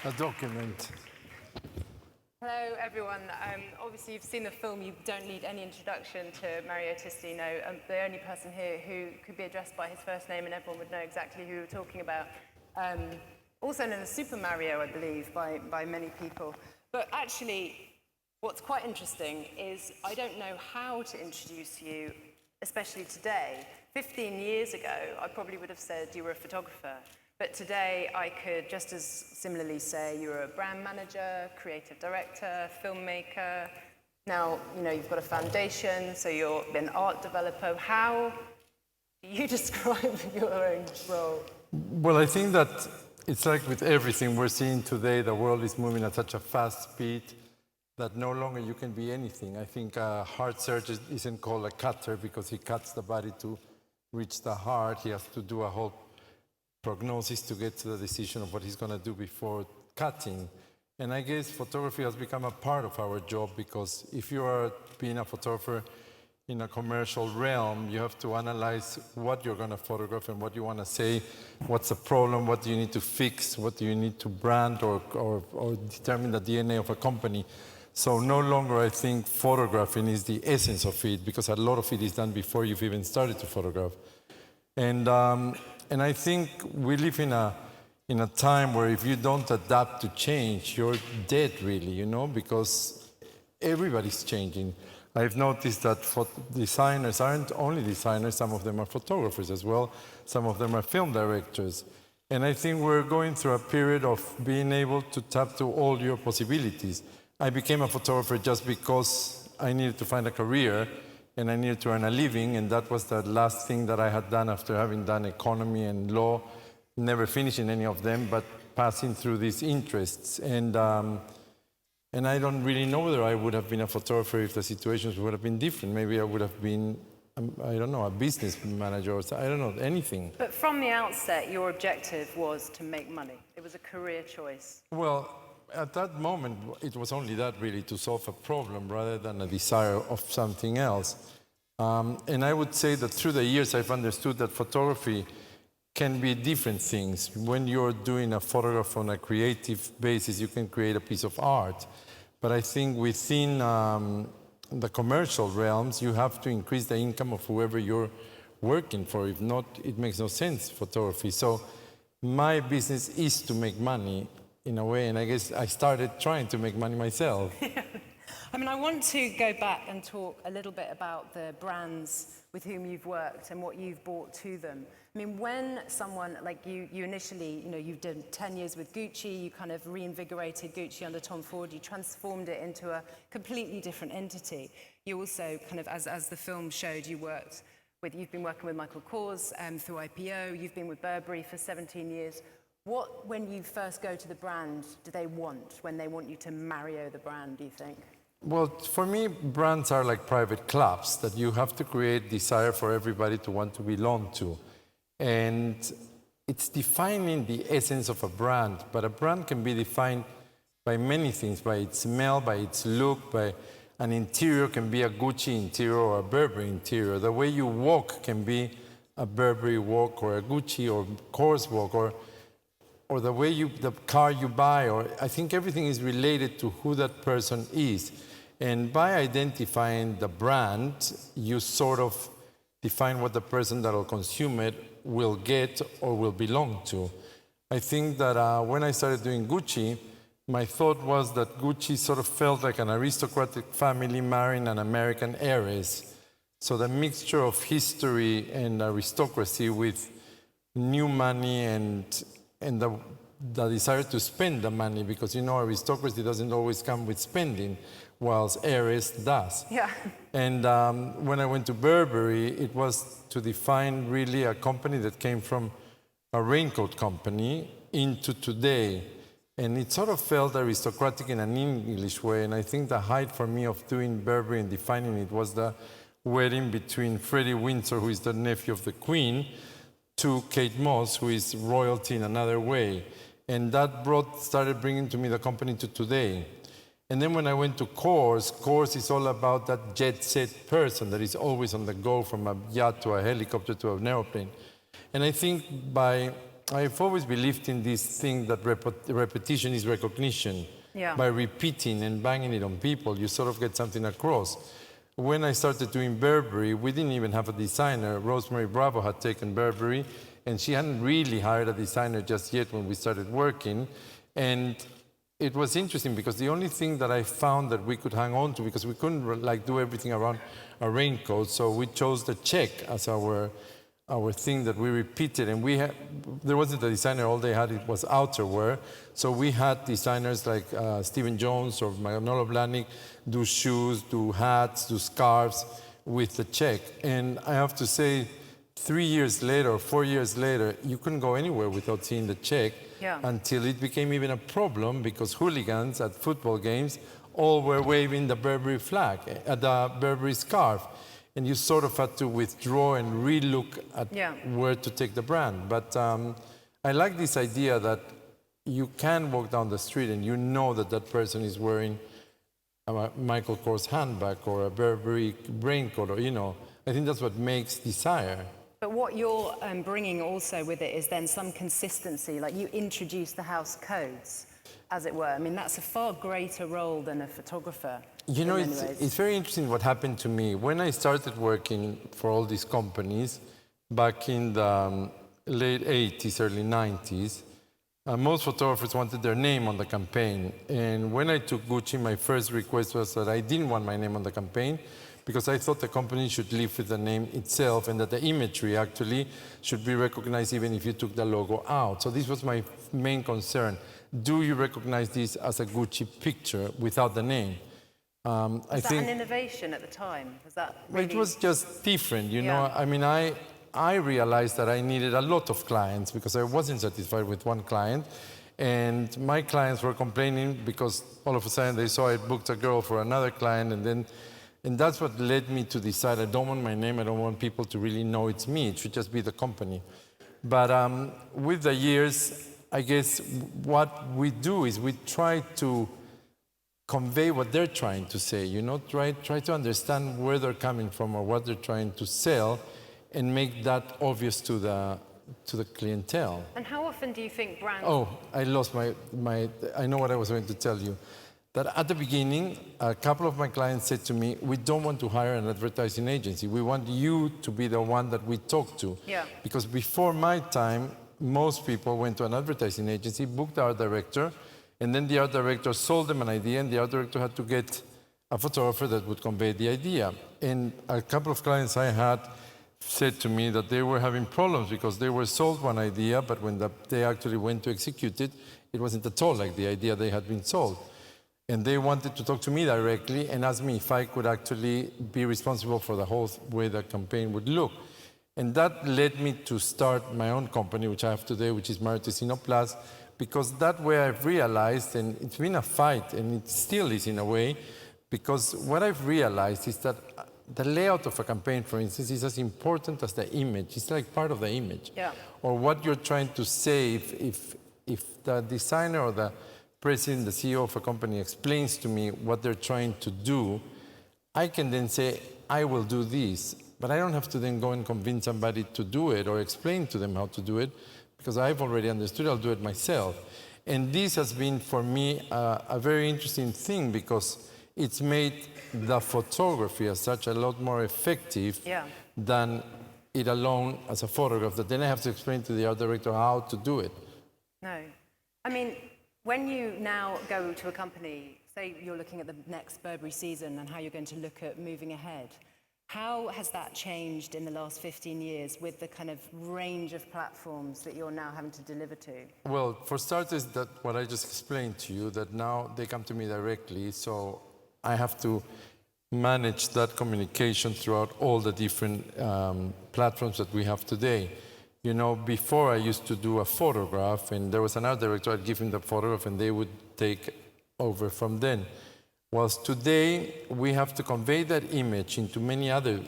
a document. Hello, everyone. Obviously, you've seen the film. You don't need any introduction to Mario Testino. The only person here who could be addressed by his first name and everyone would know exactly who we're talking about. Also known as Super Mario, I believe, by many people. But actually, what's quite interesting is I don't know how to introduce you, especially today. 15 years ago, I probably would have said you were a photographer. But today, I could just as similarly say you're a brand manager, creative director, filmmaker. Now, you've got a foundation, so you're an art developer. How do you describe your own role? Well, I think that it's like with everything we're seeing today, the world is moving at such a fast speed that no longer you can be anything. I think a heart surgeon isn't called a cutter because he cuts the body to reach the heart. He has to do a whole prognosis to get to the decision of what he's going to do before cutting. And I guess photography has become a part of our job because if you are being a photographer in a commercial realm, you have to analyze what you're going to photograph and what you want to say, what's the problem, what do you need to fix, what do you need to brand or determine the DNA of a company. So no longer I think photographing is the essence of it because a lot of it is done before you've even started to photograph. And I think we live in a time where if you don't adapt to change, you're dead really, because everybody's changing. I've noticed that designers aren't only designers, some of them are photographers as well, some of them are film directors. And I think we're going through a period of being able to tap to all your possibilities. I became a photographer just because I needed to find a career and I needed to earn a living, and that was the last thing that I had done after having done economy and law, never finishing any of them, but passing through these interests. And I don't really know whether I would have been a photographer if the situations would have been different. Maybe I would have been, I don't know, a business manager or I don't know, anything. But from the outset, your objective was to make money. It was a career choice. Well, at that moment, it was only that really, to solve a problem rather than a desire of something else. And I would say that through the years, I've understood that photography can be different things. When you're doing a photograph on a creative basis, you can create a piece of art. But I think within the commercial realms, you have to increase the income of whoever you're working for. If not, it makes no sense, photography. So my business is to make money in a way, and I guess I started trying to make money myself. I mean, I want to go back and talk a little bit about the brands with whom you've worked and what you've brought to them. I mean, when someone like you initially, you've done 10 years with Gucci, you kind of reinvigorated Gucci under Tom Ford, you transformed it into a completely different entity. You also kind of, as the film showed, you've been working with Michael Kors through IPO, you've been with Burberry for 17 years. What, when you first go to the brand, do they want when they want you to Mario the brand, do you think? Well, for me, brands are like private clubs that you have to create desire for everybody to want to belong to. And it's defining the essence of a brand, but a brand can be defined by many things, by its smell, by its look, by an interior can be a Gucci interior or a Burberry interior. The way you walk can be a Burberry walk or a Gucci or Kors walk or the way the car you buy, or I think everything is related to who that person is. And by identifying the brand, you sort of define what the person that will consume it will get or will belong to. I think that when I started doing Gucci, my thought was that Gucci sort of felt like an aristocratic family marrying an American heiress. So the mixture of history and aristocracy with new money and the desire to spend the money, because aristocracy doesn't always come with spending, whilst heiress does. Yeah. And when I went to Burberry, it was to define really a company that came from a raincoat company into today. And it sort of felt aristocratic in an English way. And I think the height for me of doing Burberry and defining it was the wedding between Freddie Windsor, who is the nephew of the Queen, to Kate Moss, who is royalty in another way. And that started bringing to me the company to today. And then when I went to Kors, Kors is all about that jet-set person that is always on the go, from a yacht to a helicopter to an airplane. And I think by I've always believed in this thing that repetition is recognition. Yeah. By repeating and banging it on people, you sort of get something across. When I started doing Burberry, we didn't even have a designer. Rosemary Bravo had taken Burberry, and she hadn't really hired a designer just yet when we started working. And it was interesting because the only thing that I found that we could hang on to, because we couldn't like do everything around a raincoat, so we chose the check as our thing that we repeated. And there wasn't a designer, all they had it was outerwear. So we had designers like Stephen Jones or Manolo Blahnik do shoes, do hats, do scarves with the check. And I have to say, 3 years later or 4 years later, you couldn't go anywhere without seeing the check. Yeah. Until it became even a problem because hooligans at football games all were waving the Burberry flag, the Burberry scarf. And you sort of had to withdraw and relook at where to take the brand. But I like this idea that you can walk down the street and you know that that person is wearing a Michael Kors handbag or a Burberry raincoat, or, you know, I think that's what makes desire. But what you're bringing also with it is then some consistency, like you introduce the house codes, as it were. I mean, that's a far greater role than a photographer. You know, it's very interesting what happened to me. When I started working for all these companies back in the late 80s, early 90s, most photographers wanted their name on the campaign. And when I took Gucci, my first request was that I didn't want my name on the campaign because I thought the company should live with the name itself and that the imagery actually should be recognized even if you took the logo out. So this was my main concern. Do you recognize this as a Gucci picture without the name? Was that an innovation at the time? Was that really... It was just different, you know. I mean, I realized that I needed a lot of clients because I wasn't satisfied with one client. And my clients were complaining because all of a sudden they saw I booked a girl for another client, and that's what led me to decide I don't want my name, I don't want people to really know it's me, it should just be the company. But with the years, I guess what we do is we try to convey what they're trying to say, you know, try to understand where they're coming from or what they're trying to sell and make that obvious to the clientele. And how often do you think brands... Oh, I lost I know what I was going to tell you. That at the beginning, a couple of my clients said to me, we don't want to hire an advertising agency. We want you to be the one that we talk to. Yeah. Because before my time, most people went to an advertising agency, booked the art director, and then the art director sold them an idea, and the art director had to get a photographer that would convey the idea. And a couple of clients I had said to me that they were having problems because they were sold one idea, but when they actually went to execute it, it wasn't at all like the idea they had been sold. And they wanted to talk to me directly and ask me if I could actually be responsible for the whole way the campaign would look. And that led me to start my own company, which I have today, which is Testino Plus, because that way I've realized, and it's been a fight, and it still is in a way, because what I've realized is that the layout of a campaign, for instance, is as important as the image. It's like part of the image. Yeah. Or what you're trying to say, if the designer or the president, the CEO of a company explains to me what they're trying to do, I can then say, I will do this. But I don't have to then go and convince somebody to do it or explain to them how to do it, because I've already understood, I'll do it myself. And this has been, for me, a very interesting thing, because it's made the photography as such a lot more effective than it alone as a photograph, that then I have to explain to the art director how to do it. No. I mean, when you now go to a company, say you're looking at the next Burberry season and how you're going to look at moving ahead, how has that changed in the last 15 years with the kind of range of platforms that you're now having to deliver to? Well, for starters, that what I just explained to you, that now they come to me directly, so I have to manage that communication throughout all the different platforms that we have today. You know, before I used to do a photograph, and there was an art director, I'd give him the photograph, and they would take over from then. Whilst today, we have to convey that image into many other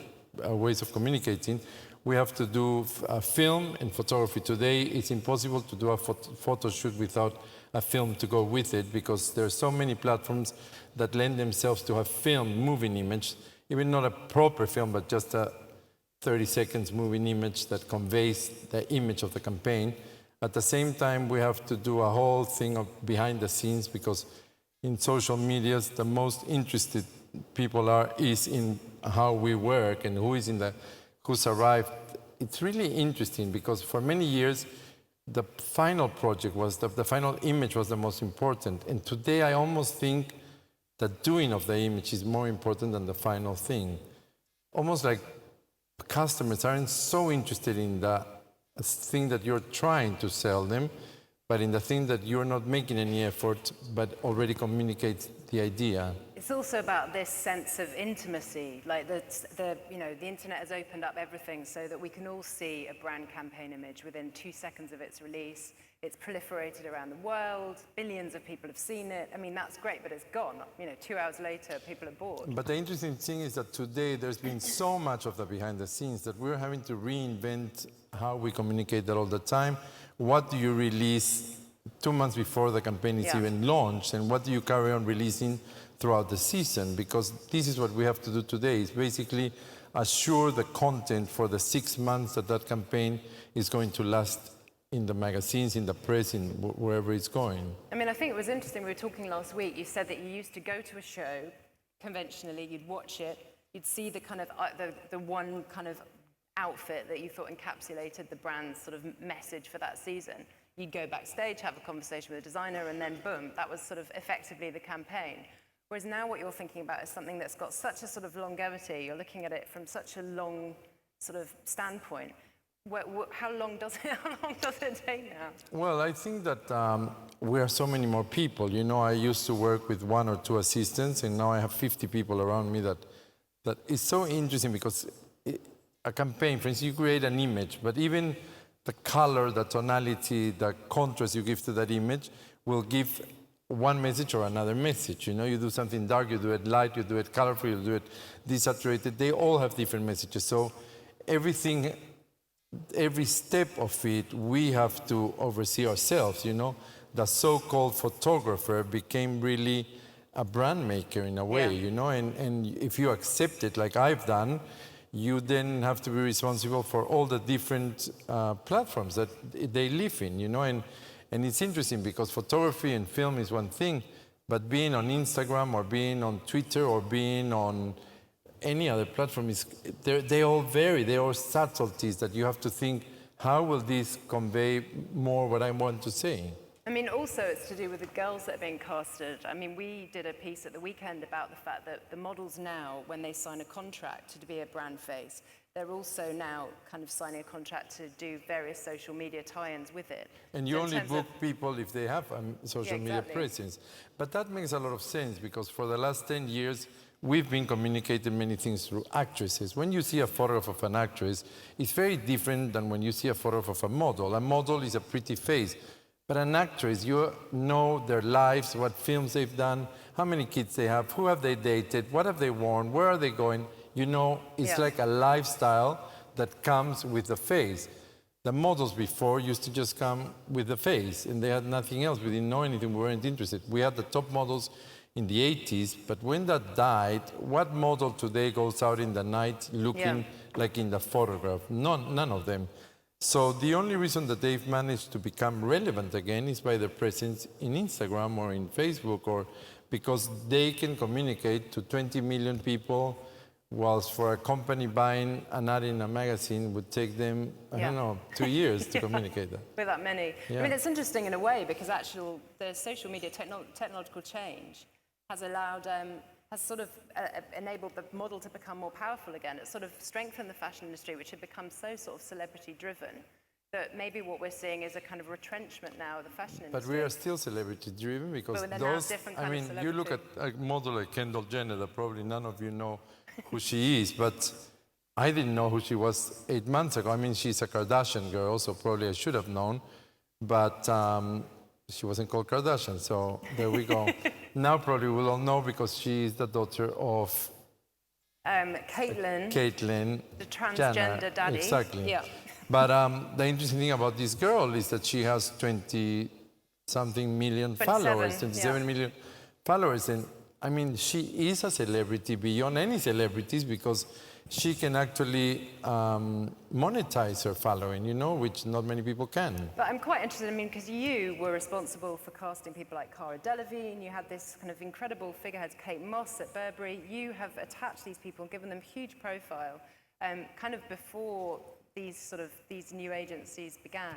ways of communicating. We have to do film and photography. Today, it's impossible to do a photo shoot without a film to go with it, because there are so many platforms that lend themselves to have film, moving image, even not a proper film, but just a 30 seconds moving image that conveys the image of the campaign. At the same time, we have to do a whole thing of behind the scenes, because in social medias, the most interested people is in how we work and who's arrived. It's really interesting, because for many years, the final project was, the final image was the most important. And today I almost think the doing of the image is more important than the final thing. Almost like customers aren't so interested in the thing that you're trying to sell them, but in the thing that you're not making any effort, but already communicates the idea. It's also about this sense of intimacy, like the internet has opened up everything so that we can all see a brand campaign image within 2 seconds of its release. It's proliferated around the world. Billions of people have seen it. I mean, that's great, but it's gone. 2 hours later, people are bored. But the interesting thing is that today there's been so much of the behind the scenes that we're having to reinvent how we communicate that all the time. What do you release 2 months before the campaign is even launched, and what do you carry on releasing throughout the season? Because this is what we have to do today, is basically assure the content for the 6 months that campaign is going to last in the magazines, in the press, in wherever it's going. I mean, I think it was interesting, we were talking last week, you said that you used to go to a show, conventionally, you'd watch it, you'd see the kind of, the one kind of outfit that you thought encapsulated the brand's sort of message for that season. You'd go backstage, have a conversation with a designer, and then boom, that was sort of effectively the campaign. Whereas now what you're thinking about is something that's got such a sort of longevity, you're looking at it from such a long sort of standpoint. How long does it take now? Well, I think that we are so many more people. I used to work with 1 or 2 assistants, and now I have 50 people around me. That is so interesting, because a campaign, for instance, you create an image, but even the color, the tonality, the contrast you give to that image will give one message or another message. You do something dark, you do it light, you do it colorful, you do it desaturated. They all have different messages. So everything, every step of it, we have to oversee ourselves. The so-called photographer became really a brand maker in a way, and if you accept it, like I've done, you then have to be responsible for all the different platforms that they live in, and it's interesting, because photography and film is one thing, but being on Instagram or being on Twitter or being on any other platform, they all vary. They are subtleties that you have to think, how will this convey more what I want to say? I mean, also it's to do with the girls that are being casted. I mean, we did a piece at the weekend about the fact that the models now, when they sign a contract to be a brand face, they're also now kind of signing a contract to do various social media tie-ins with it. And you only book people if they have a social media presence. But that makes a lot of sense, because for the last 10 years, we've been communicating many things through actresses. When you see a photograph of an actress, it's very different than when you see a photograph of a model. A model is a pretty face. But an actress, you know their lives, what films they've done, how many kids they have, who have they dated, what have they worn, where are they going? It's like a lifestyle that comes with the face. The models before used to just come with the face, and they had nothing else. We didn't know anything, we weren't interested. We had the top models in the 80s, but when that died, what model today goes out in the night looking like in the photograph? None of them. So the only reason that they've managed to become relevant again is by their presence in Instagram or in Facebook, or because they can communicate to 20 million people, whilst for a company buying an ad in a magazine would take them, I don't know, 2 years to communicate that. With that many. I mean, it's interesting in a way, because the social media technological change has allowed, has sort of enabled the model to become more powerful again. It's sort of strengthened the fashion industry, which had become so sort of celebrity-driven, that maybe what we're seeing is a kind of retrenchment now of the fashion industry. But we are still celebrity-driven, because you look at a model like Kendall Jenner, that probably none of you know who she is, but I didn't know who she was 8 months ago. I mean, she's a Kardashian girl, so probably I should have known, but she wasn't called Kardashian, so there we go. Now probably we'll all know, because she is the daughter of Caitlyn, the transgender Jenner. daddy. Exactly. Yeah. But the interesting thing about this girl is that she has 20-something million followers, 27 million followers. And I mean, she is a celebrity beyond any celebrities, because she can actually monetize her following, you know, which not many people can. But I'm quite interested, I mean, because you were responsible for casting people like Cara Delevingne, you had this kind of incredible figureheads, Kate Moss at Burberry. You have attached these people and given them huge profile, kind of before these new agencies began.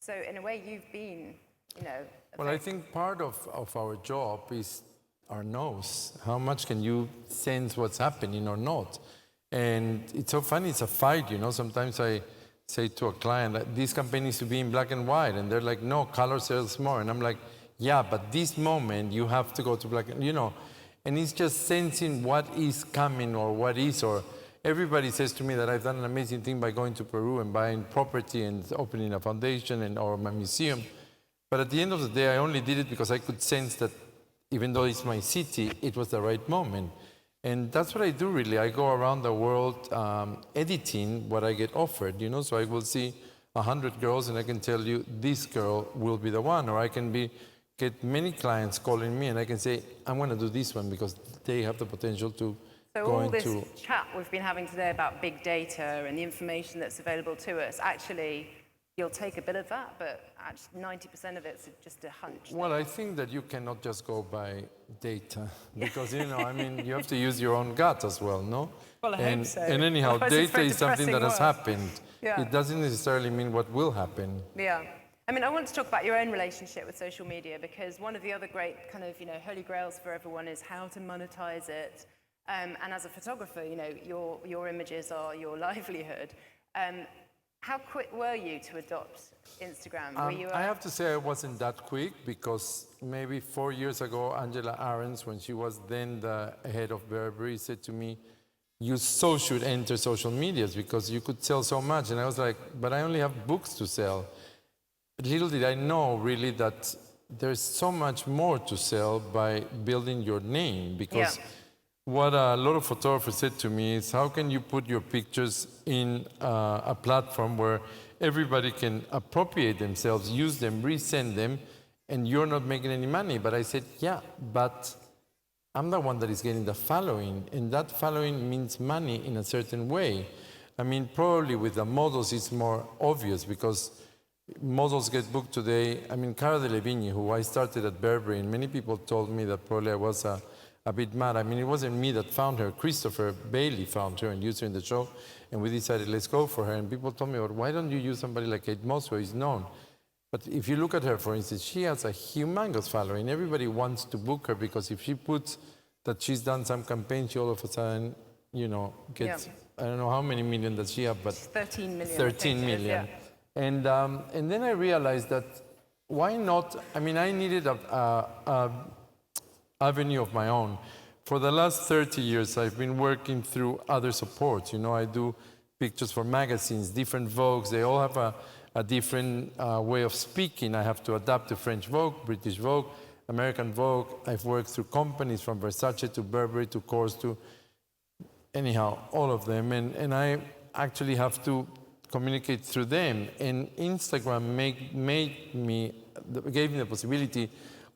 So in a way, you've been, you know... Well, I think part of our job is our nose. How much can you sense what's happening or not? And it's so funny, it's a fight, you know. Sometimes I say to a client, that this campaign needs to be in black and white. And they're like, no, color sells more. And I'm like, yeah, but this moment you have to go to black and, you know. And it's just sensing what is coming or what is, or everybody says to me that I've done an amazing thing by going to Peru and buying property and opening a foundation or my museum. But at the end of the day, I only did it because I could sense that even though it's my city, it was the right moment. And that's what I do, really. I go around the world editing what I get offered, you know? So I will see 100 girls and I can tell you, this girl will be the one. Or I can get many clients calling me and I can say, I'm going to do this one because they have the potential to So go all this into... chat we've been having today about big data and the information that's available to us, actually, you'll take a bit of that, but actually 90% of it's just a hunch. Well, I think that you cannot just go by data because, you know, I mean, you have to use your own gut as well, no? Well, I hope so. And anyhow, Otherwise it's data very is something that has depressing happened. Yeah. It doesn't necessarily mean what will happen. Yeah. I mean, I want to talk about your own relationship with social media because one of the other great kind of, you know, holy grails for everyone is how to monetize it. And as a photographer, you know, your images are your livelihood. How quick were you to adopt Instagram? I have to say I wasn't that quick because maybe 4 years ago, Angela Ahrendts, when she was then the head of Burberry, said to me, you so should enter social medias because you could sell so much. And I was like, but I only have books to sell. But little did I know, really, that there's so much more to sell by building your name because... Yeah. What a lot of photographers said to me is, how can you put your pictures in a platform where everybody can appropriate themselves, use them, resend them, and you're not making any money? But I said, yeah, but I'm the one that is getting the following, and that following means money in a certain way. I mean, probably with the models it's more obvious because models get booked today. I mean, Cara Delevingne, who I started at Burberry, and many people told me that probably I was a bit mad. I mean, it wasn't me that found her. Christopher Bailey found her and used her in the show, and we decided, let's go for her. And people told me, well, why don't you use somebody like Kate Moss, who is known? But if you look at her, for instance, she has a humongous following. Everybody wants to book her because if she puts that she's done some campaign, she all of a sudden, you know, gets, I don't know how many million does she have, but 13 million. 13 million. Yeah. And then I realized that why not, I mean, I needed a avenue of my own. For the last 30 years, I've been working through other supports. You know, I do pictures for magazines, different Vogues. They all have a different way of speaking. I have to adapt to French Vogue, British Vogue, American Vogue. I've worked through companies from Versace to Burberry to Kors to, anyhow, all of them. And I actually have to communicate through them. And Instagram gave me the possibility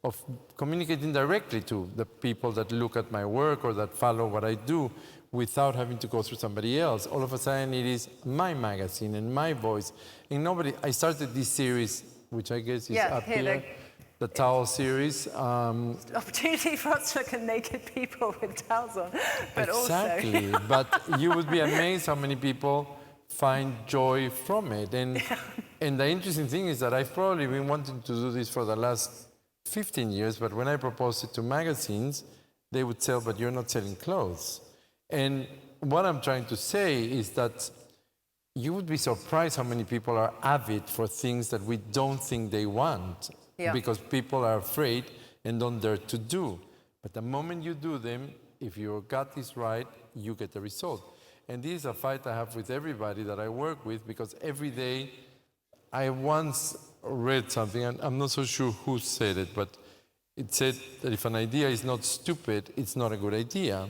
of communicating directly to the people that look at my work or that follow what I do without having to go through somebody else. All of a sudden, it is my magazine and my voice. And I started this series, which I guess is up here, the towel series. Opportunity for us to look at naked people with towels on, but exactly. Also... But you would be amazed how many people find joy from it. And the interesting thing is that I've probably been wanting to do this for the last 15 years, but when I proposed it to magazines, they would say, but you're not selling clothes. And what I'm trying to say is that you would be surprised how many people are avid for things that we don't think they want, because people are afraid and don't dare to do. But the moment you do them, if your gut is right, you get the result. And this is a fight I have with everybody that I work with, because every day I once read something, and I'm not so sure who said it, but it said that if an idea is not stupid, it's not a good idea.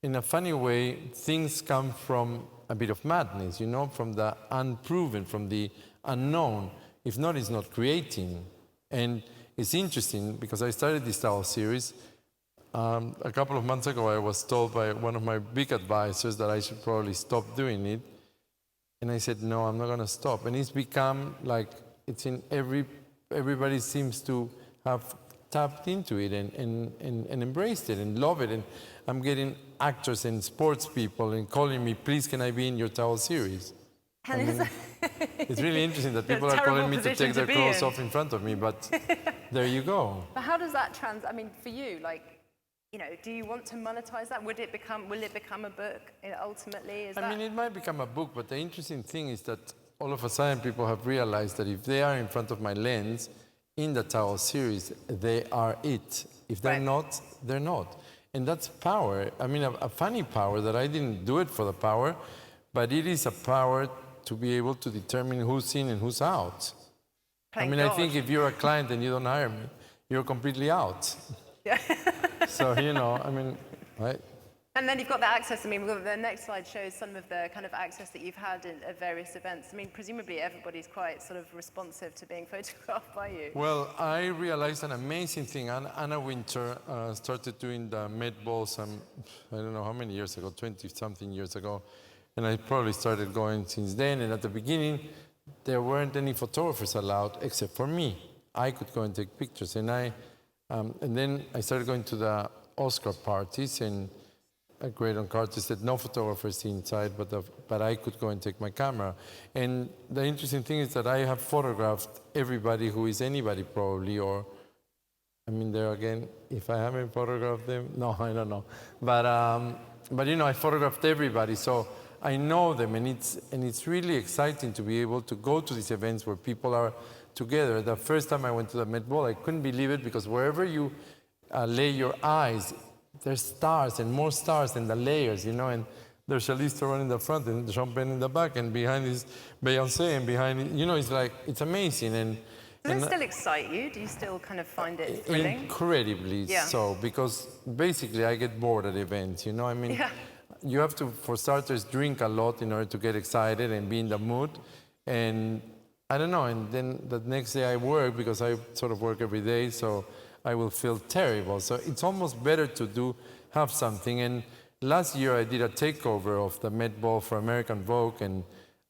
In a funny way, things come from a bit of madness, you know, from the unproven, from the unknown. If not, it's not creating. And it's interesting, because I started this towel series. a couple of months ago, I was told by one of my big advisors that I should probably stop doing it. And I said, no, I'm not going to stop. And it's become like, it's in everybody seems to have tapped into it and embraced it and love it. And I'm getting actors and sports people and calling me, please, can I be in your towel series? I mean, it's really interesting that people are calling me to take their clothes off in front of me, but there you go. But how does that I mean, for you, like, you know, do you want to monetize that? Will it become a book ultimately? I mean, it might become a book, but the interesting thing is that all of a sudden people have realized that if they are in front of my lens in the towel series, they are it. If they're not, they're not. And that's power. I mean, a funny power that I didn't do it for the power, but it is a power to be able to determine who's in and who's out. I mean, I think if you're a client and you don't hire me, you're completely out. Yeah. So, you know, I mean, right? And then you've got the access. I mean, the next slide shows some of the kind of access that you've had at various events. I mean, presumably everybody's quite sort of responsive to being photographed by you. Well, I realized an amazing thing. Anna Winter started doing the Met Ball some, I don't know how many years ago, 20-something years ago. And I probably started going since then. And at the beginning, there weren't any photographers allowed except for me. I could go and take pictures. And then I started going to the Oscar parties, and a great on artist said no photographers inside, but I could go and take my camera. And the interesting thing is that I have photographed everybody who is anybody probably, or, I mean, there again, if I haven't photographed them, no, I don't know. But you know, I photographed everybody, so I know them, and it's really exciting to be able to go to these events where people are together. The first time I went to the Met Ball, I couldn't believe it, because wherever you lay your eyes, there's stars and more stars and the layers, you know, and there's Charlize Theron in the front and Sean Penn in the back, and behind is Beyonce, and behind, you know, it's like, it's amazing. Does it still excite you? Do you still kind of find it thrilling? Incredibly so, because basically I get bored at events, you know, I mean, you have to, for starters, drink a lot in order to get excited and be in the mood, and I don't know, and then the next day I work, because I sort of work every day, so I will feel terrible. So it's almost better to have something. And last year I did a takeover of the Met Ball for American Vogue, and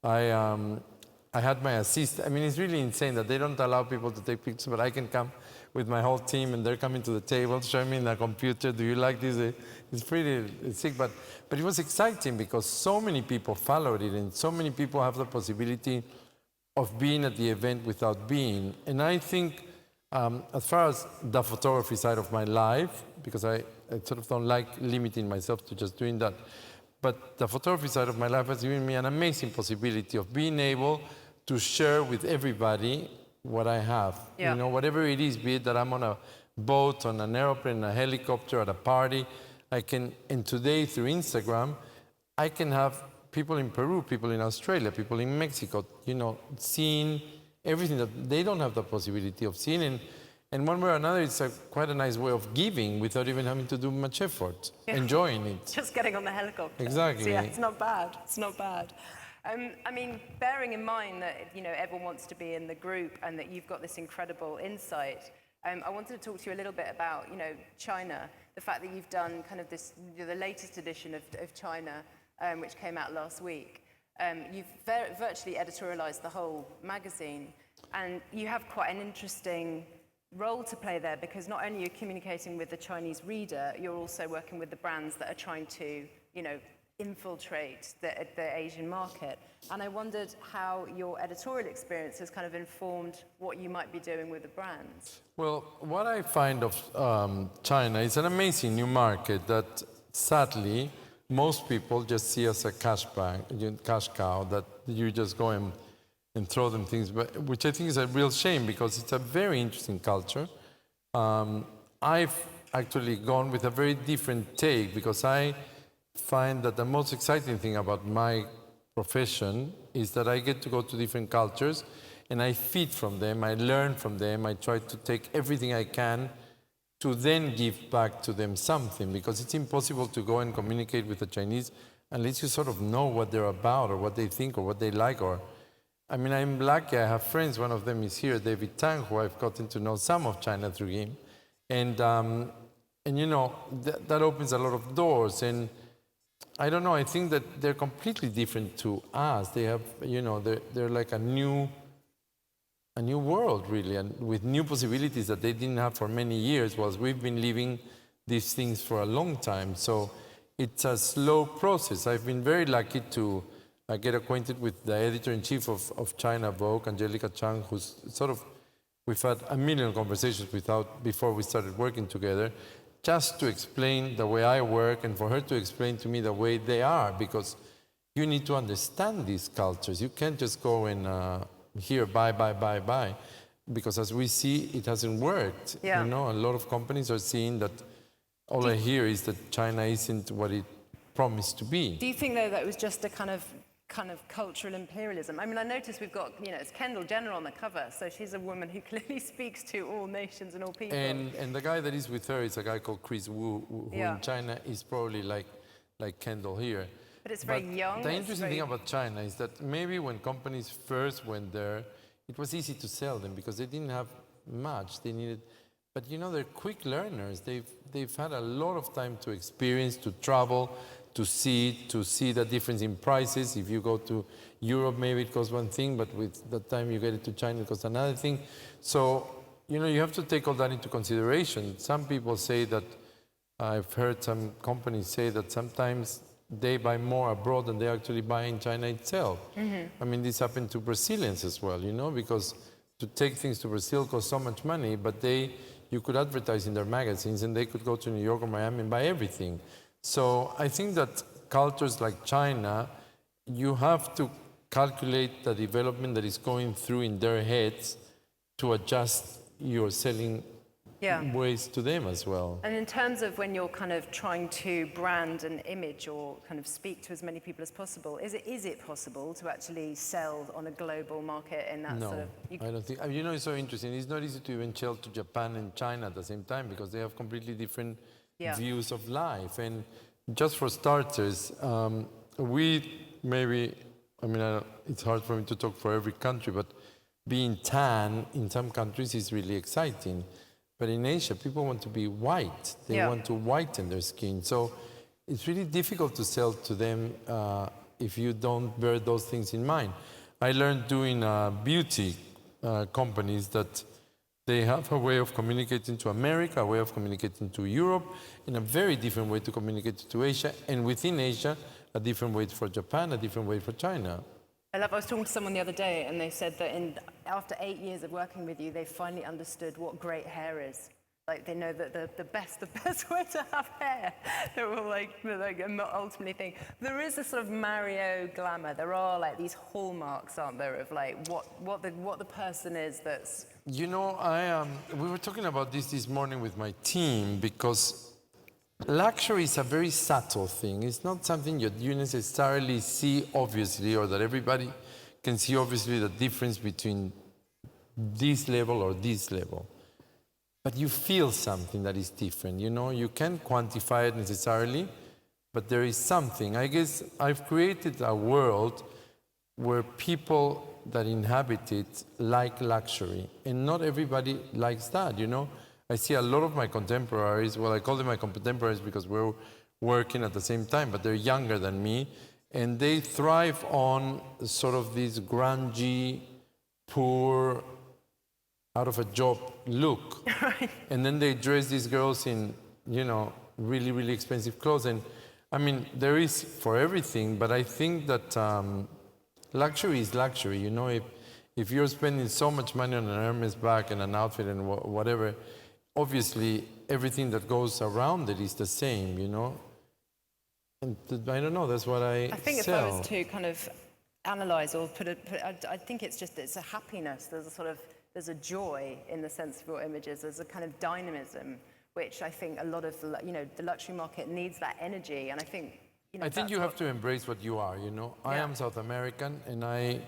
I had my assistant. I mean, it's really insane that they don't allow people to take pictures, but I can come with my whole team, and they're coming to the table, showing me in the computer, do you like this? It's pretty sick, but it was exciting because so many people followed it, and so many people have the possibility of being at the event without being. And I think, as far as the photography side of my life, because I sort of don't like limiting myself to just doing that, but the photography side of my life has given me an amazing possibility of being able to share with everybody what I have. You know, whatever it is, be it that I'm on a boat, on an airplane, a helicopter, at a party, I can, and today through Instagram, I can have people in Peru, people in Australia, people in Mexico, you know, seeing everything that they don't have the possibility of seeing. And one way or another, it's quite a nice way of giving without even having to do much effort, enjoying it. Just getting on the helicopter. Exactly. So yeah, it's not bad. It's not bad. I mean, bearing in mind that, you know, everyone wants to be in the group and that you've got this incredible insight, I wanted to talk to you a little bit about, you know, China, the fact that you've done kind of this, the latest edition of China, which came out last week. You've virtually editorialized the whole magazine, and you have quite an interesting role to play there, because not only are you communicating with the Chinese reader, you're also working with the brands that are trying to, you know, infiltrate the Asian market. And I wondered how your editorial experience has kind of informed what you might be doing with the brands. Well, what I find of China is an amazing new market that, sadly, most people just see as a cash cow, that you just go and throw them things, but, which I think is a real shame, because it's a very interesting culture. I've actually gone with a very different take, because I find that the most exciting thing about my profession is that I get to go to different cultures, and I feed from them, I learn from them, I try to take everything I can to then give back to them something, because it's impossible to go and communicate with the Chinese unless you sort of know what they're about, or what they think, or what they like. Or, I mean, I'm lucky, I have friends, one of them is here, David Tang, who I've gotten to know some of China through him. And and you know, that opens a lot of doors. And I don't know, I think that they're completely different to us. They have, you know, they're like a new world, really, and with new possibilities that they didn't have for many years, whilst we've been living these things for a long time. So it's a slow process. I've been very lucky to get acquainted with the editor-in-chief of China Vogue, Angelica Chang, who's sort of, we've had a million conversations before we started working together, just to explain the way I work and for her to explain to me the way they are, because you need to understand these cultures. You can't just go and here, buy, because as we see, it hasn't worked. Yeah. You know, a lot of companies are seeing that all I hear is that China isn't what it promised to be. Do you think, though, that it was just a kind of cultural imperialism? I mean, I noticed we've got, you know, it's Kendall Jenner on the cover, so she's a woman who clearly speaks to all nations and all people. And the guy that is with her is a guy called Chris Wu, who in China is probably like Kendall here. But it's very young. The interesting thing about China is that maybe when companies first went there, it was easy to sell them because they didn't have much. They needed, but you know, they're quick learners. They've had a lot of time to experience, to travel, to see the difference in prices. If you go to Europe, maybe it costs one thing, but with the time you get it to China, it costs another thing. So, you know, you have to take all that into consideration. Some people say that, I've heard some companies say that sometimes they buy more abroad than they actually buy in China itself. I mean, this happened to Brazilians as well, you know, because to take things to Brazil costs so much money, but you could advertise in their magazines and they could go to New York or Miami and buy everything. So I think that cultures like China, you have to calculate the development that is going through in their heads to adjust your selling ways to them as well. And in terms of when you're kind of trying to brand an image or kind of speak to as many people as possible, is it possible to actually sell on a global market in that sort of... I don't think. You know, it's so interesting. It's not easy to even sell to Japan and China at the same time because they have completely different views of life. And just for starters, we maybe, I mean, it's hard for me to talk for every country, but being tan in some countries is really exciting. But in Asia, people want to be white. They want to whiten their skin. So it's really difficult to sell to them if you don't bear those things in mind. I learned doing beauty companies that they have a way of communicating to America, a way of communicating to Europe, and a very different way to communicate to Asia. And within Asia, a different way for Japan, a different way for China. I was talking to someone the other day and they said that after 8 years of working with you, they finally understood what great hair is. Like they know that the best way to have hair. They were like ultimately think there is a sort of Mario glamour. There are like these hallmarks, aren't there, of like what the person is that's... You know, we were talking about this morning with my team because luxury is a very subtle thing. It's not something that you necessarily see obviously or that everybody can see obviously the difference between this level or this level. But you feel something that is different, you know? You can't quantify it necessarily, but there is something. I guess I've created a world where people that inhabit it like luxury, and not everybody likes that, you know? I see a lot of my contemporaries, well, I call them my contemporaries because we're working at the same time, but they're younger than me, and they thrive on sort of this grungy, poor, out-of-a-job look. And then they dress these girls in, you know, really, really expensive clothes. And, I mean, there is for everything, but I think that luxury is luxury, you know? If you're spending so much money on an Hermes bag and an outfit and whatever, obviously, everything that goes around it is the same, you know? And I don't know, that's what I think sell. if I was to kind of analyze or I think it's a happiness. There's a joy in the sense of your images. There's a kind of dynamism, which I think a lot of, you know, the luxury market needs that energy. And I think, you know, I think you have to embrace what you are, you know? I am South American, and I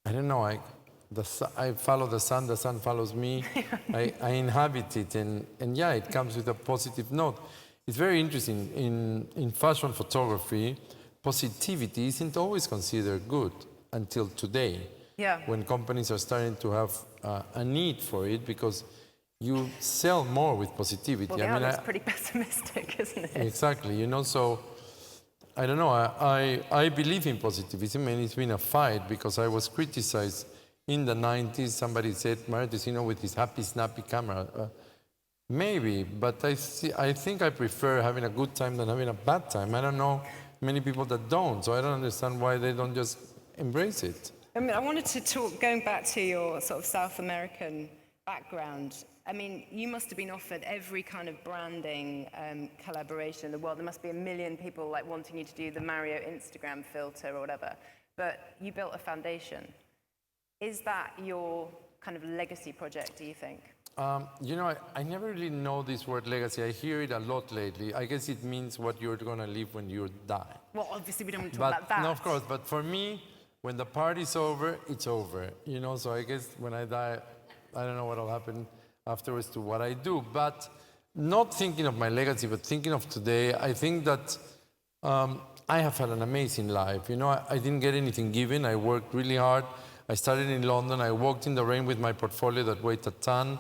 don't know, I follow the sun follows me. I inhabit it, and yeah, it comes with a positive note. It's very interesting. In fashion photography, positivity isn't always considered good until today. When companies are starting to have a need for it, because you sell more with positivity. Well, yeah, that's pretty pessimistic, isn't it? Exactly, you know, so I don't know, I believe in positivism, and it's been a fight because I was criticized in the 90s. Somebody said, Mario Testino with his happy, snappy camera. Maybe, but I think I prefer having a good time than having a bad time. I don't know many people that don't, so I don't understand why they don't just embrace it. I mean, I wanted to talk, going back to your sort of South American background, I mean, you must have been offered every kind of branding collaboration in the world. There must be a million people like wanting you to do the Mario Instagram filter or whatever, but you built a foundation. Is that your kind of legacy project, do you think? You know, I never really know this word legacy. I hear it a lot lately. I guess it means what you're going to leave when you die. Well, obviously we don't want to talk about that. No, of course, but for me, when the party's over, it's over. You know, so I guess when I die, I don't know what will happen afterwards to what I do. But not thinking of my legacy, but thinking of today, I think that I have had an amazing life. You know, I didn't get anything given. I worked really hard. I started in London. I walked in the rain with my portfolio that weighed a ton.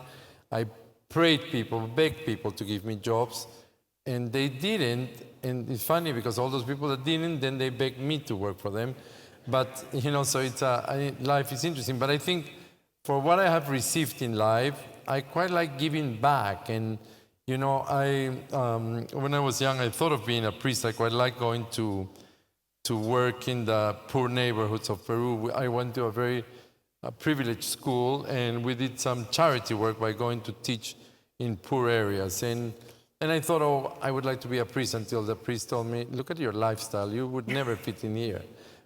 I prayed people, begged people to give me jobs, and they didn't. And it's funny because all those people that didn't, then they begged me to work for them. But, you know, so it's life is interesting. But I think for what I have received in life, I quite like giving back. And, you know, when I was young, I thought of being a priest. I quite like going to work in the poor neighborhoods of Peru. I went to a very privileged school, and we did some charity work by going to teach in poor areas. And I thought, oh, I would like to be a priest, until the priest told me, look at your lifestyle. You would never fit in here.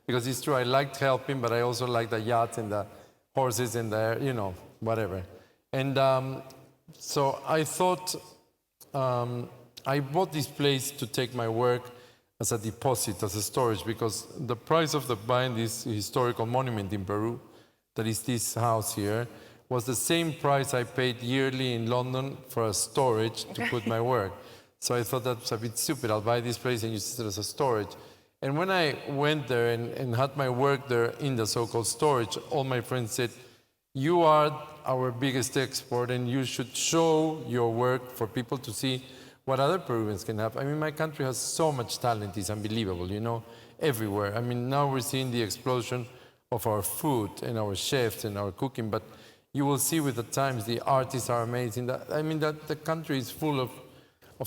Because it's true, I liked helping, but I also liked the yachts and the horses and the, you know, whatever. And so I thought, I bought this place to take my work as a deposit, as a storage, because the price of buying this historical monument in Peru, that is this house here, was the same price I paid yearly in London for a storage to put my work. So I thought that's a bit stupid. I'll buy this place and use it as a storage. And when I went there and had my work there in the so-called storage, all my friends said, you are our biggest export, and you should show your work for people to see what other Peruvians can have. I mean, my country has so much talent, it's unbelievable, you know, everywhere. I mean, now we're seeing the explosion of our food and our chefs and our cooking, but you will see with the times the artists are amazing. I mean, that the country is full of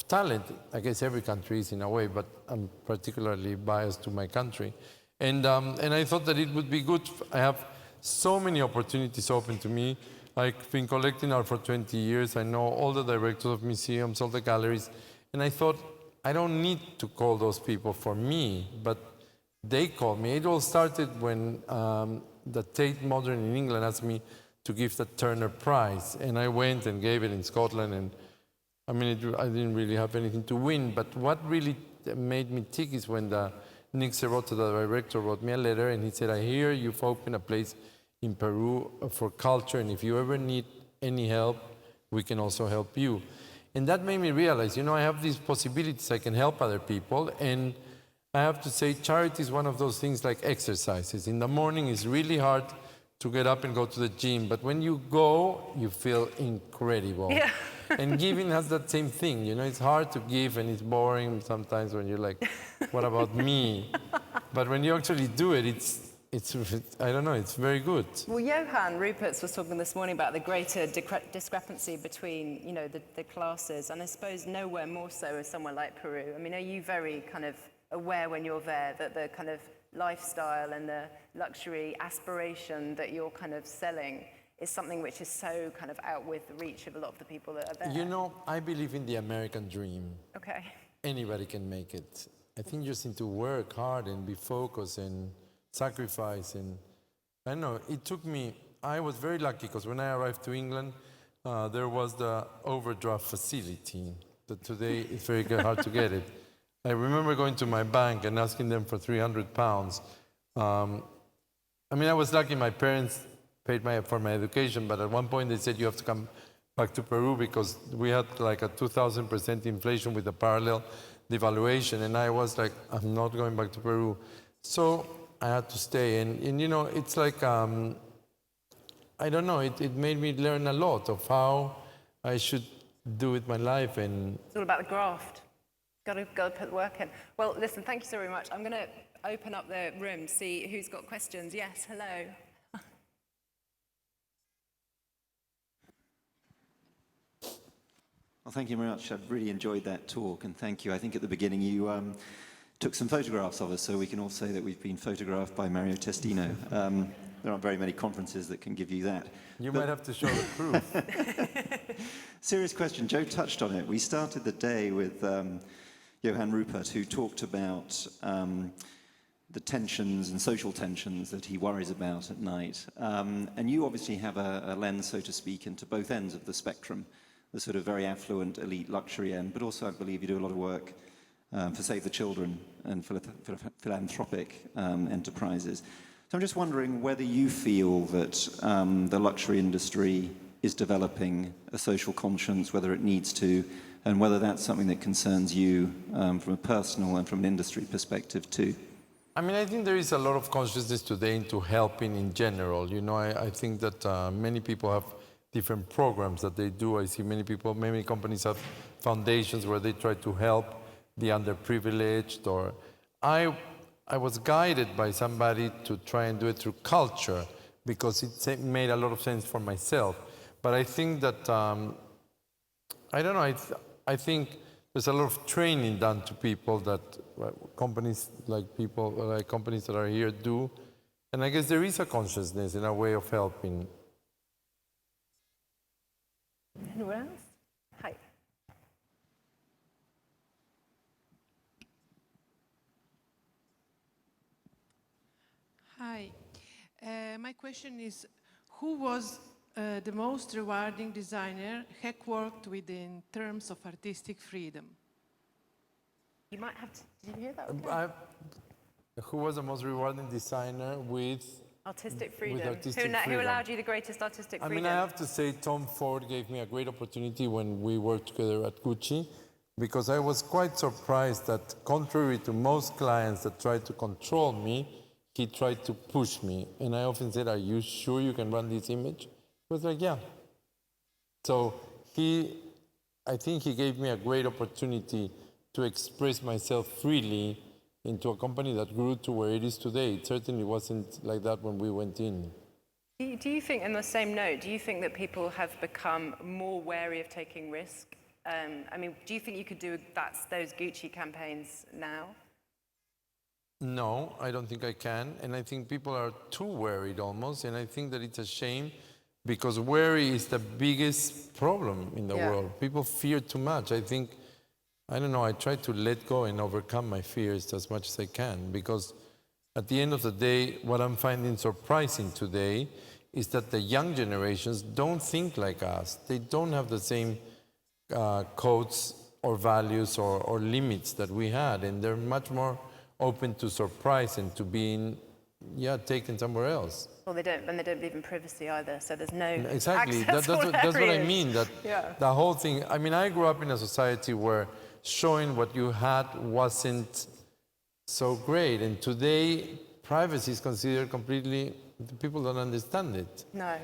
talent. I guess every country is in a way, but I'm particularly biased to my country. And I thought that it would be good. I have so many opportunities open to me. I've been collecting art for 20 years. I know all the directors of museums, all the galleries. And I thought, I don't need to call those people for me, but they called me. It all started when the Tate Modern in England asked me to give the Turner Prize. And I went and gave it in Scotland. And I mean, I didn't really have anything to win. But what really made me tick is when Nick Serrota, the director, wrote me a letter, and he said, I hear you've opened a place in Peru for culture, and if you ever need any help, we can also help you. And that made me realize, you know, I have these possibilities, I can help other people, and I have to say charity is one of those things like exercises. In the morning, it's really hard to get up and go to the gym, but when you go, you feel incredible. Yeah. And giving has that same thing, you know, it's hard to give and it's boring sometimes when you're like, what about me? But when you actually do it, it's I don't know, it's very good. Well, Johan Rupert's was talking this morning about the greater discrepancy between, you know, the classes, and I suppose nowhere more so as somewhere like Peru. I mean, are you very kind of aware when you're there that the kind of lifestyle and the luxury aspiration that you're kind of selling is something which is so kind of out with the reach of a lot of the people that are there? You know, I believe in the American dream. Okay. Anybody can make it. I think you just need to work hard and be focused and sacrifice. And I don't know, it took me, I was very lucky because when I arrived to England, there was the overdraft facility that today it's very hard to get it. I remember going to my bank and asking them for £300. I mean, I was lucky my parents paid for my education, but at one point they said you have to come back to Peru because we had like a 2,000% inflation with a parallel devaluation, and I was like, I'm not going back to Peru. So I had to stay, and you know, it's like, I don't know, it made me learn a lot of how I should do with my life. And It's all about the graft. Got to put the work in. Well, listen, thank you so very much. I'm going to open up the room, see who's got questions. Yes, hello. Well, thank you very much. I've really enjoyed that talk, and thank you. I think at the beginning you took some photographs of us, so we can all say that we've been photographed by Mario Testino. There aren't very many conferences that can give you that. you might have to show the proof. Serious question. Joe touched on it. We started the day with Johan Rupert, who talked about the tensions and social tensions that he worries about at night. And you obviously have a lens, so to speak, into both ends of the spectrum, the sort of very affluent, elite luxury end, but also I believe you do a lot of work for Save the Children and philanthropic enterprises. So I'm just wondering whether you feel that the luxury industry is developing a social conscience, whether it needs to, and whether that's something that concerns you from a personal and from an industry perspective too. I mean, I think there is a lot of consciousness today into helping in general. You know, I think that many people have different programs that they do. I see many companies have foundations where they try to help the underprivileged. Or I was guided by somebody to try and do it through culture because it made a lot of sense for myself. But I think that, I don't know, I think there's a lot of training done to people that companies companies that are here do. And I guess there is a consciousness in a way of helping. Anyone else? Hi. Hi. My question is, who was the most rewarding designer Heck worked with in terms of artistic freedom? You might have to, did you hear that? Who was the most rewarding designer with Artistic freedom. artistic Who freedom. allowed you the greatest artistic freedom? I mean, I have to say Tom Ford gave me a great opportunity when we worked together at Gucci, because I was quite surprised that contrary to most clients that tried to control me, he tried to push me. And I often said, are you sure you can run this image? He was like, yeah. So I think he gave me a great opportunity to express myself freely into a company that grew to where it is today. It certainly wasn't like that when we went in. Do you think, on the same note, do you think that people have become more wary of taking risk? I mean, do you think you could do those Gucci campaigns now? No, I don't think I can. And I think people are too worried almost. And I think that it's a shame because worry is the biggest problem in the world. People fear too much. I think, I don't know, I try to let go and overcome my fears as much as I can, because at the end of the day, what I'm finding surprising today is that the young generations don't think like us. They don't have the same codes or values or limits that we had, and they're much more open to surprise and to being, taken somewhere else. Well, they don't believe in privacy either, so there's no Exactly, access that's what I areas. mean, that the whole thing, I mean, I grew up in a society where showing what you had wasn't so great, and today, privacy is considered completely, people don't understand it. No,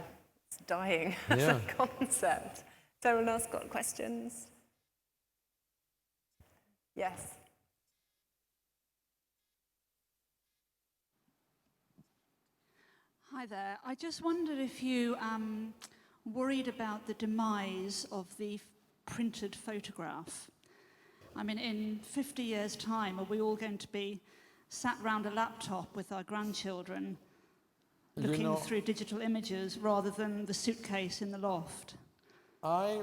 it's dying as a concept. Has anyone else got questions? Yes. Hi there. I just wondered if you worried about the demise of the printed photograph. I mean, in 50 years' time, are we all going to be sat round a laptop with our grandchildren looking through digital images rather than the suitcase in the loft? I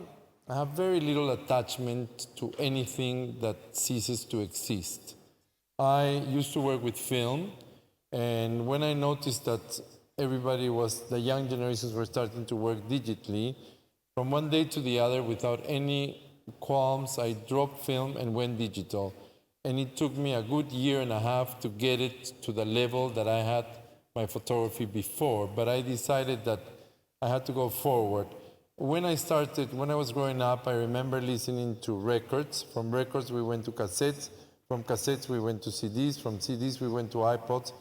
have very little attachment to anything that ceases to exist. I used to work with film, and when I noticed that the young generations were starting to work digitally, from one day to the other, without any qualms, I dropped film and went digital. And it took me a good year and a half to get it to the level that I had my photography before, but I decided that I had to go forward. When I was growing up, I remember listening to records. From records, we went to cassettes. From cassettes, we went to CDs. From CDs, we went to iPods.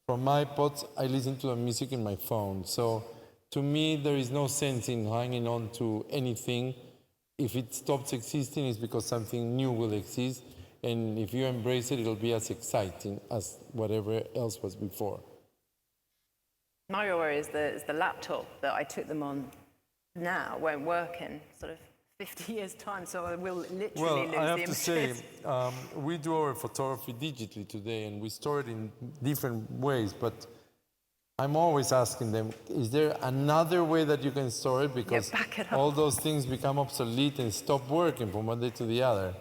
From iPods, I listened to the music in my phone. So to me, there is no sense in hanging on to anything if it stops existing, it's because something new will exist. And if you embrace it, it'll be as exciting as whatever else was before. My worry is the laptop that I took them on now won't work in sort of 50 years' time, so I will literally lose the Well, I have images. to say, we do our photography digitally today, and we store it in different ways, but I'm always asking them, is there another way that you can store it? Because back it up. all those things become obsolete and stop working from one day to the other.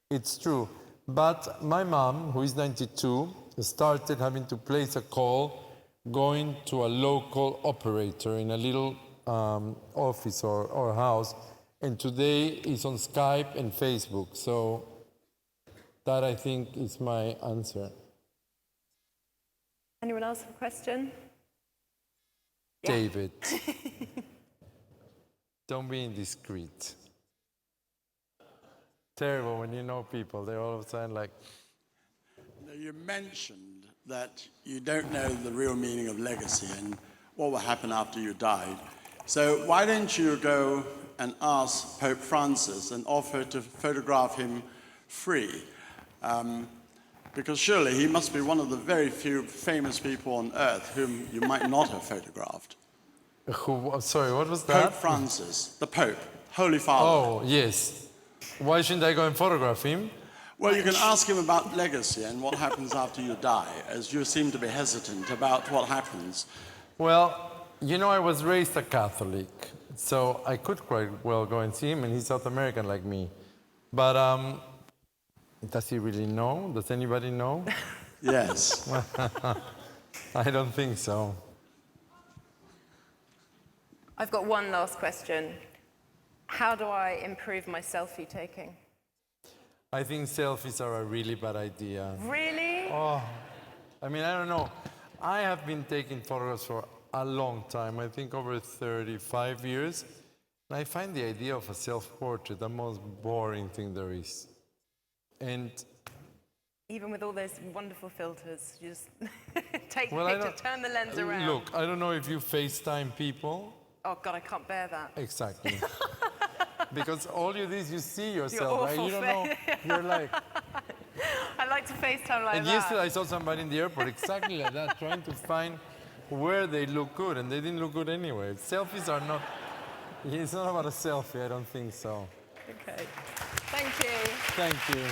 It's true. But my mom, who is 92, started having to place a call going to a local operator in a little office or house, and today is on Skype and Facebook. So that, I think, is my answer. Anyone else have a question? Yeah. David, don't be indiscreet. Terrible when you know people, they're all of a sudden like... You mentioned that you don't know the real meaning of legacy and what will happen after you died. So why don't you go and ask Pope Francis and offer to photograph him free? Because surely he must be one of the very few famous people on earth whom you might not have photographed. Sorry, what was that? Pope Francis, the Pope, Holy Father. Oh, yes. Why shouldn't I go and photograph him? Well, you can ask him about legacy and what happens after you die, as you seem to be hesitant about what happens. Well, you know, I was raised a Catholic, so I could quite well go and see him, and he's South American like me. But does he really know? Does anybody know? Yes. I don't think so. I've got one last question. How do I improve my selfie taking? I think selfies are a really bad idea. Really? Oh, I mean, I don't know. I have been taking photographs for a long time, I think over 35 years. And I find the idea of a self-portrait the most boring thing there is. And even with all those wonderful filters, you just take well, the picture, turn the lens around. Look, I don't know if you FaceTime people. Oh God, I can't bear that. Exactly. Because all you do is you see yourself, right? awful You don't know. You're like... I like to FaceTime like And that. yesterday I saw somebody in the airport exactly like that, trying to find where they look good, and they didn't look good anyway. Selfies are not... It's not about a selfie, I don't think so. Okay. Thank you. Thank you.